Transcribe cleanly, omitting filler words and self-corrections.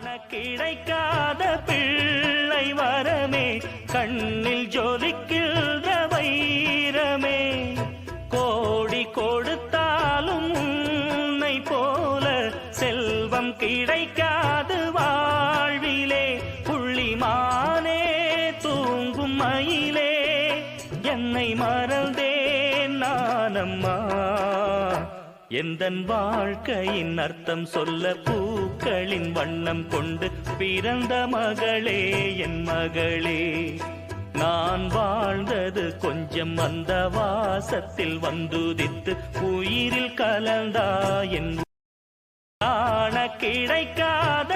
கிடைக்காத பிள்ளை வரமே, கண்ணில் ஜொலிக்கின்ற வைரமே, கோடி கொடுத்தாலும் உன்னை போல செல்வம் கிடைக்காது வாழ்விலே. புள்ளிமானே தூங்கும் மயிலே, என்னை மறந்தேன் நானம்மா. எந்தன் வாழ்க்கையின் அர்த்தம் சொல்ல பூக்களின் வண்ணம் கொண்டு பிறந்த மகளே, என் மகளே. நான் வாழ்ந்தது கொஞ்சம் அந்த வாசத்தில் வந்துதித்து உயிரில் கலந்தா என் கிடைக்காத